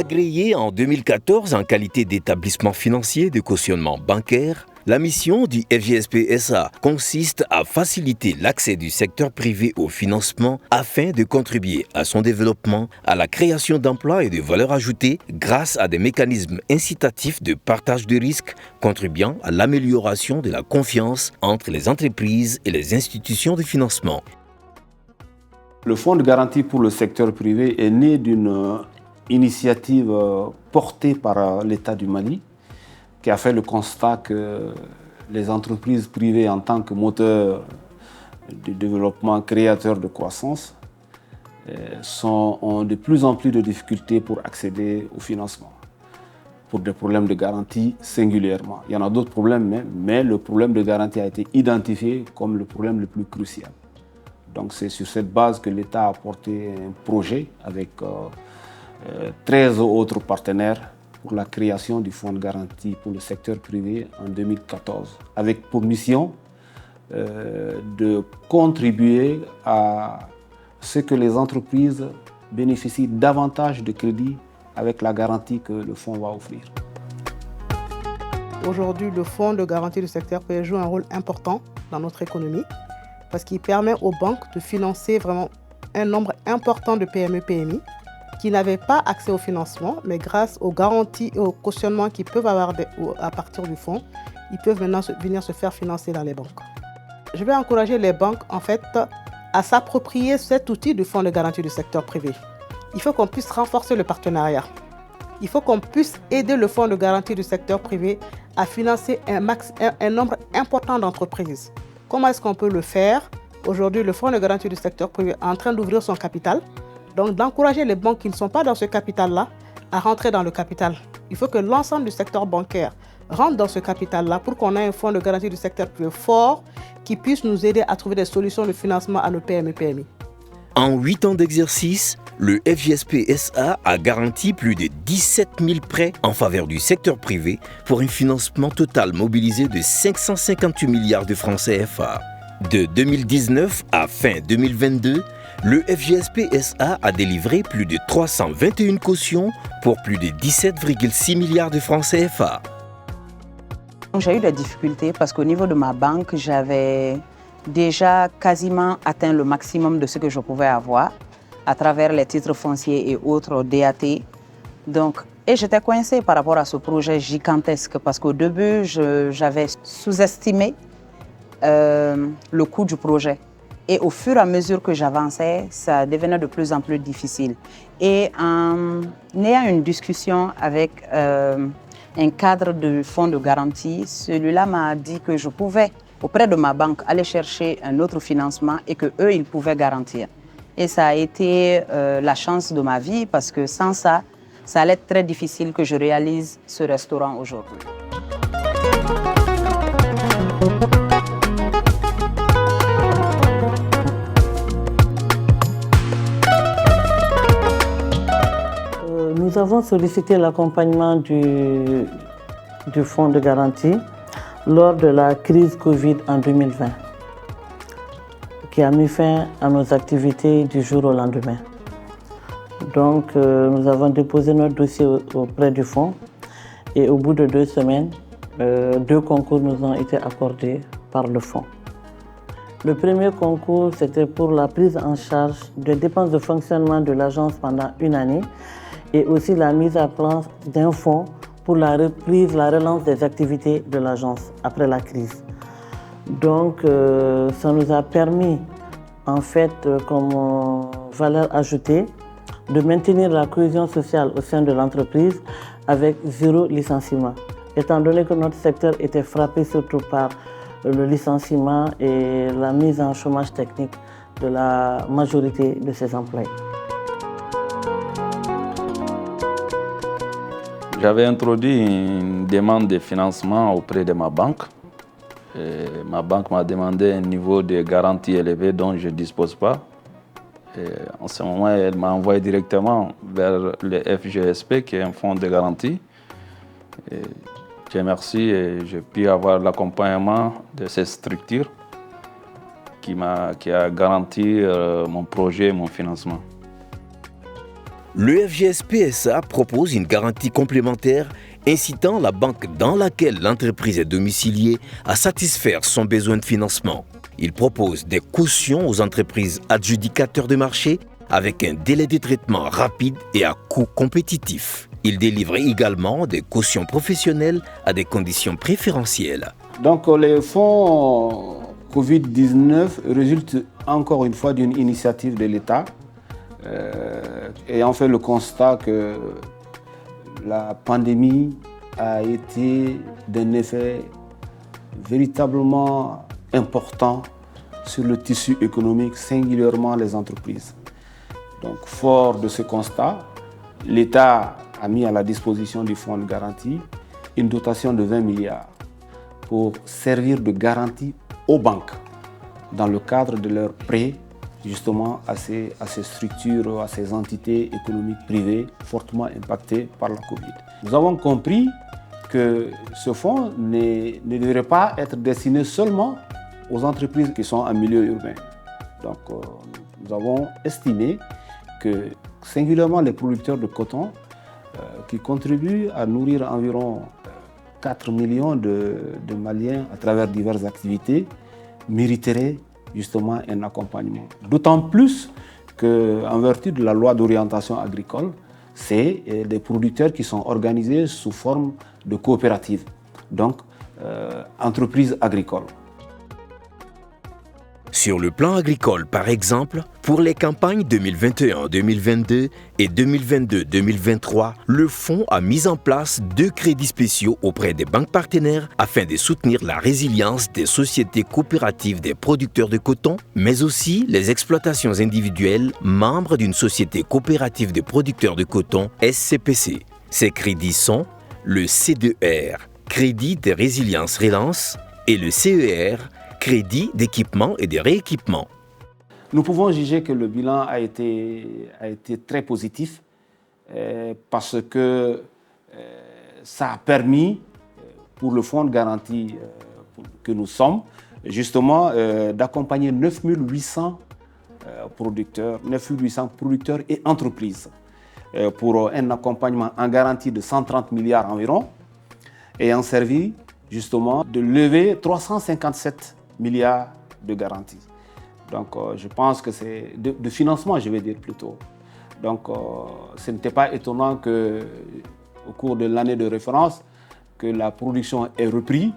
Agréée en 2014 en qualité d'établissement financier de cautionnement bancaire, la mission du FGSP SA consiste à faciliter l'accès du secteur privé au financement afin de contribuer à son développement, à la création d'emplois et de valeur ajoutée grâce à des mécanismes incitatifs de partage de risques contribuant à l'amélioration de la confiance entre les entreprises et les institutions de financement. Le Fonds de garantie pour le secteur privé est né d'une initiative portée par l'État du Mali, qui a fait le constat que les entreprises privées en tant que moteur de développement, créateur de croissance, ont de plus en plus de difficultés pour accéder au financement, pour des problèmes de garantie singulièrement. Il y en a d'autres problèmes, mais le problème de garantie a été identifié comme le problème le plus crucial. Donc c'est sur cette base que l'État a porté un projet avec 13 autres partenaires pour la création du fonds de garantie pour le secteur privé en 2014, avec pour mission de contribuer à ce que les entreprises bénéficient davantage de crédits avec la garantie que le fonds va offrir. Aujourd'hui, le fonds de garantie du secteur privé joue un rôle important dans notre économie parce qu'il permet aux banques de financer vraiment un nombre important de PME-PMI qui n'avaient pas accès au financement, mais grâce aux garanties et au cautionnement qu'ils peuvent avoir à partir du fonds, ils peuvent maintenant venir se faire financer dans les banques. Je vais encourager les banques en fait à s'approprier cet outil du fonds de garantie du secteur privé. Il faut qu'on puisse renforcer le partenariat. Il faut qu'on puisse aider le fonds de garantie du secteur privé à financer un nombre important d'entreprises. Comment est-ce qu'on peut le faire? Aujourd'hui, le fonds de garantie du secteur privé est en train d'ouvrir son capital. Donc, d'encourager les banques qui ne sont pas dans ce capital-là à rentrer dans le capital. Il faut que l'ensemble du secteur bancaire rentre dans ce capital-là pour qu'on ait un fonds de garantie du secteur privé fort qui puisse nous aider à trouver des solutions de financement à nos PME-PMI. En 8 ans d'exercice, le FGSP SA a garanti plus de 17 000 prêts en faveur du secteur privé pour un financement total mobilisé de 558 milliards de francs CFA. De 2019 à fin 2022, le FGSP SA a délivré plus de 321 cautions pour plus de 17,6 milliards de francs CFA. J'ai eu des difficultés parce qu'au niveau de ma banque, j'avais déjà quasiment atteint le maximum de ce que je pouvais avoir à travers les titres fonciers et autres DAT. Et j'étais coincée par rapport à ce projet gigantesque parce qu'au début, j'avais sous-estimé le coût du projet. Et au fur et à mesure que j'avançais, ça devenait de plus en plus difficile. Et en ayant une discussion avec un cadre de fonds de garantie, celui-là m'a dit que je pouvais, auprès de ma banque, aller chercher un autre financement et qu'eux, ils pouvaient garantir. Et ça a été la chance de ma vie parce que sans ça, ça allait être très difficile que je réalise ce restaurant aujourd'hui. Nous avons sollicité l'accompagnement du fonds de garantie lors de la crise Covid en 2020, qui a mis fin à nos activités du jour au lendemain. Donc, nous avons déposé notre dossier auprès du fonds et au bout de 2 semaines, 2 concours nous ont été accordés par le fonds. Le premier concours, c'était pour la prise en charge des dépenses de fonctionnement de l'agence pendant 1 année et aussi la mise à plan d'un fonds pour la reprise, la relance des activités de l'agence après la crise. Donc, ça nous a permis, en fait, comme valeur ajoutée, de maintenir la cohésion sociale au sein de l'entreprise avec 0 licenciement. Étant donné que notre secteur était frappé surtout par le licenciement et la mise en chômage technique de la majorité de ses employés. J'avais introduit une demande de financement auprès de ma banque. Et ma banque m'a demandé un niveau de garantie élevé dont je ne dispose pas. Et en ce moment, elle m'a envoyé directement vers le FGSP, qui est un fonds de garantie. Et Dieu merci, et j'ai pu avoir l'accompagnement de cette structure qui a garanti mon projet et mon financement. le FGS-PSA propose une garantie complémentaire incitant la banque dans laquelle l'entreprise est domiciliée à satisfaire son besoin de financement. Il propose des cautions aux entreprises adjudicateurs de marché avec un délai de traitement rapide et à coût compétitif. Il délivre également des cautions professionnelles à des conditions préférentielles. Donc les fonds Covid-19 résultent encore une fois d'une initiative de l'État ayant fait le constat que la pandémie a été d'un effet véritablement important sur le tissu économique, singulièrement les entreprises. Donc, fort de ce constat, l'État a mis à la disposition du fonds de garantie une dotation de 20 milliards pour servir de garantie aux banques dans le cadre de leurs prêts justement à ces structures, à ces entités économiques privées fortement impactées par la Covid. Nous avons compris que ce fonds ne devrait pas être destiné seulement aux entreprises qui sont en milieu urbain. Donc nous avons estimé que singulièrement les producteurs de coton qui contribuent à nourrir environ 4 millions de Maliens à travers diverses activités mériteraient justement un accompagnement. D'autant plus qu'en vertu de la loi d'orientation agricole, c'est des producteurs qui sont organisés sous forme de coopératives, donc entreprises agricoles. Sur le plan agricole, par exemple, pour les campagnes 2021-2022 et 2022-2023, le fonds a mis en place 2 crédits spéciaux auprès des banques partenaires afin de soutenir la résilience des sociétés coopératives des producteurs de coton, mais aussi les exploitations individuelles membres d'une société coopérative de producteurs de coton SCPC. Ces crédits sont le C2R, Crédit de résilience relance, et le CER, Crédit d'équipement et de rééquipement. Nous pouvons juger que le bilan a été très positif parce que ça a permis, pour le fonds de garantie que nous sommes, justement d'accompagner 9800 producteurs et entreprises pour un accompagnement en garantie de 130 milliards environ, ayant servi justement de lever 357 milliards de garanties. Donc je pense que c'est de financement, je vais dire plutôt. Donc ce n'était pas étonnant qu'au cours de l'année de référence, que la production ait repris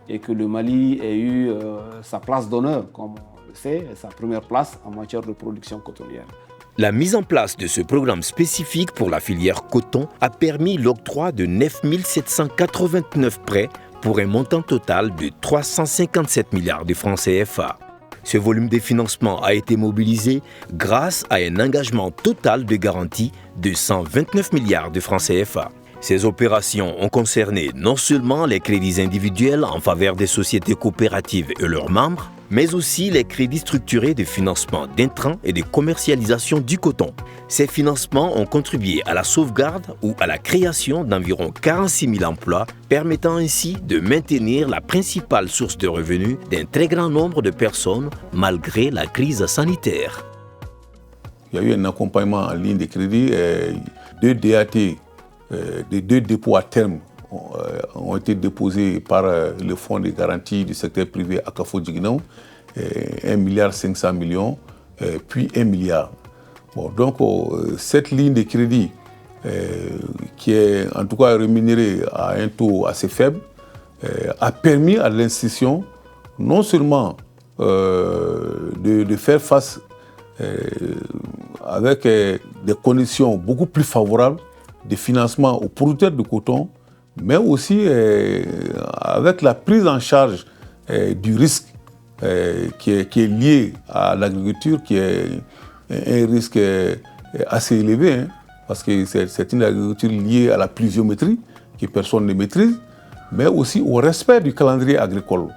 et que le Mali ait eu sa place d'honneur, comme on le sait, sa première place en matière de production cotonnière. La mise en place de ce programme spécifique pour la filière coton a permis l'octroi de 9 789 prêts pour un montant total de 357 milliards de francs CFA. Ce volume de financement a été mobilisé grâce à un engagement total de garantie de 129 milliards de francs CFA. Ces opérations ont concerné non seulement les crédits individuels en faveur des sociétés coopératives et leurs membres, mais aussi les crédits structurés de financement d'intrants et de commercialisation du coton. Ces financements ont contribué à la sauvegarde ou à la création d'environ 46 000 emplois, permettant ainsi de maintenir la principale source de revenus d'un très grand nombre de personnes malgré la crise sanitaire. Il y a eu un accompagnement en ligne de crédit, 2 DAT, des 2 dépôts à terme ont été déposés par le fonds de garantie du secteur privé à Kafo-Djignaou, 1,5 milliard, puis 1 milliard. Bon, donc cette ligne de crédit qui est en tout cas rémunérée à un taux assez faible a permis à l'institution non seulement de faire face avec des conditions beaucoup plus favorables de financement aux producteurs de coton, mais aussi avec la prise en charge du risque qui est lié à l'agriculture, qui est un risque assez élevé, hein, parce que c'est une agriculture liée à la pluviométrie, que personne ne maîtrise, mais aussi au respect du calendrier agricole,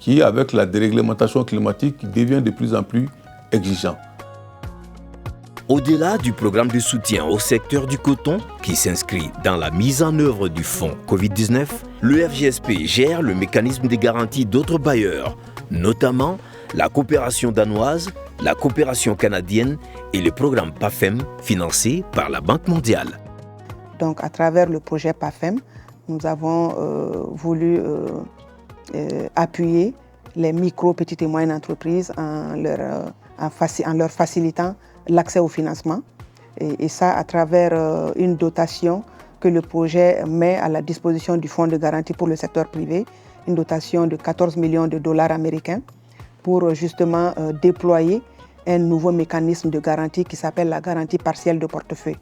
qui, avec la déréglementation climatique, devient de plus en plus exigeant. Au-delà du programme de soutien au secteur du coton, qui s'inscrit dans la mise en œuvre du fonds Covid-19, le FGSP gère le mécanisme de garantie d'autres bailleurs, notamment la coopération danoise, la coopération canadienne et le programme PAFEM financé par la Banque mondiale. Donc à travers le projet PAFEM, nous avons voulu appuyer les micro, petites et moyennes entreprises en leur facilitant l'accès au financement. Et ça à travers une dotation que le projet met à la disposition du Fonds de garantie pour le secteur privé, une dotation de 14 millions de dollars américains pour justement déployer un nouveau mécanisme de garantie qui s'appelle la garantie partielle de portefeuille.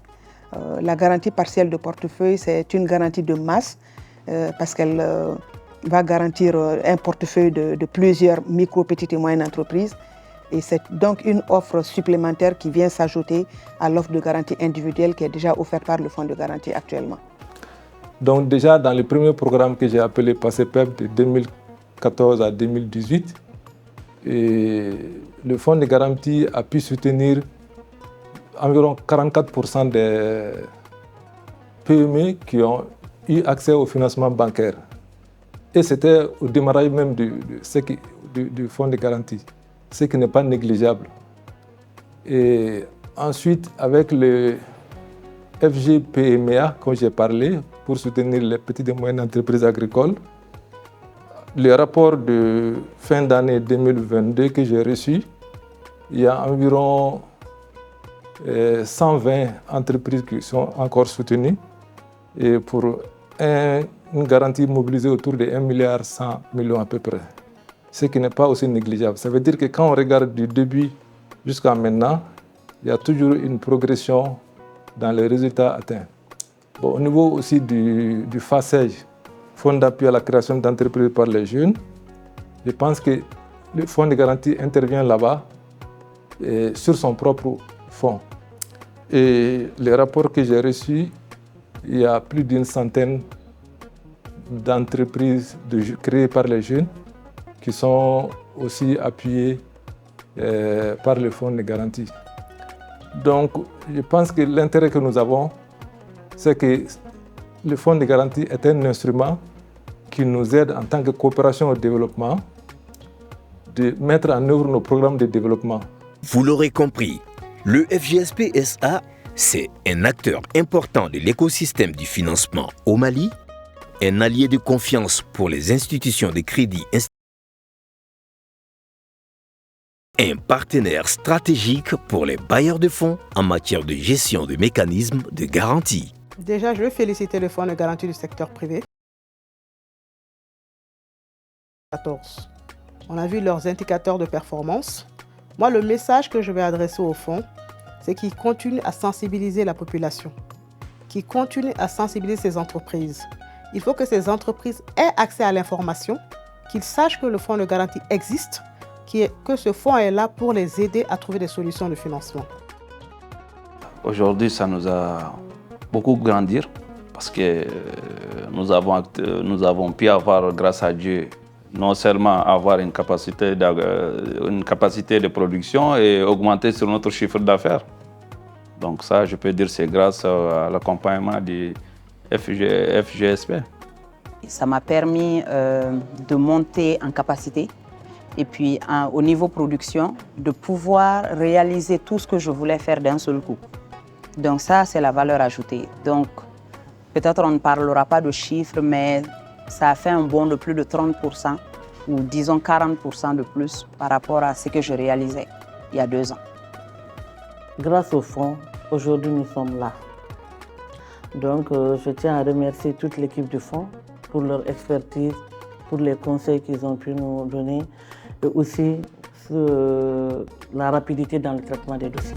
La garantie partielle de portefeuille, c'est une garantie de masse parce qu'elle va garantir un portefeuille de plusieurs micro, petites et moyennes entreprises. Et c'est donc une offre supplémentaire qui vient s'ajouter à l'offre de garantie individuelle qui est déjà offerte par le fonds de garantie actuellement. Donc déjà dans le premier programme que j'ai appelé PACEPEP de 2014 à 2018, le fonds de garantie a pu soutenir environ 44% des PME qui ont eu accès au financement bancaire. Et c'était au démarrage même du fonds de garantie, ce qui n'est pas négligeable. Et ensuite, avec le FGPMA, comme j'ai parlé, pour soutenir les petites et moyennes entreprises agricoles, le rapport de fin d'année 2022 que j'ai reçu, il y a environ 120 entreprises qui sont encore soutenues et pour une garantie mobilisée autour de 1,1 milliard à peu près, ce qui n'est pas aussi négligeable. Ça veut dire que quand on regarde du début jusqu'à maintenant, il y a toujours une progression dans les résultats atteints. Bon, au niveau aussi du FACEJ, Fonds d'appui à la création d'entreprises par les jeunes, je pense que le fonds de garantie intervient là-bas sur son propre fonds. Et les rapports que j'ai reçus, il y a plus d'une centaine d'entreprises créées par les jeunes qui sont aussi appuyées par le fonds de garantie. Donc, je pense que l'intérêt que nous avons, c'est que le fonds de garantie est un instrument qui nous aide en tant que coopération au développement de mettre en œuvre nos programmes de développement. Vous l'aurez compris, le FGSP SA, c'est un acteur important de l'écosystème du financement au Mali, un allié de confiance pour les institutions de crédit, un partenaire stratégique pour les bailleurs de fonds en matière de gestion de mécanismes de garantie. Déjà, je veux féliciter le Fonds de garantie du secteur privé. On a vu leurs indicateurs de performance. Moi, le message que je vais adresser au fonds, c'est qu'ils continuent à sensibiliser la population, qu'ils continuent à sensibiliser ces entreprises. Il faut que ces entreprises aient accès à l'information, qu'ils sachent que le fonds de garantie existe, que ce fonds est là pour les aider à trouver des solutions de financement. Aujourd'hui, ça nous a beaucoup grandi parce que nous avons pu avoir, grâce à Dieu, non seulement avoir une capacité de production et augmenter sur notre chiffre d'affaires. Donc ça, je peux dire, c'est grâce à l'accompagnement du FGSP. Ça m'a permis de monter en capacité et puis au niveau production, de pouvoir réaliser tout ce que je voulais faire d'un seul coup. Donc ça, c'est la valeur ajoutée. Donc peut-être on ne parlera pas de chiffres, mais ça a fait un bond de plus de 30% ou disons 40% de plus par rapport à ce que je réalisais il y a 2 ans. Grâce au fonds, aujourd'hui nous sommes là. Donc je tiens à remercier toute l'équipe du fonds pour leur expertise, pour les conseils qu'ils ont pu nous donner et aussi la rapidité dans le traitement des dossiers.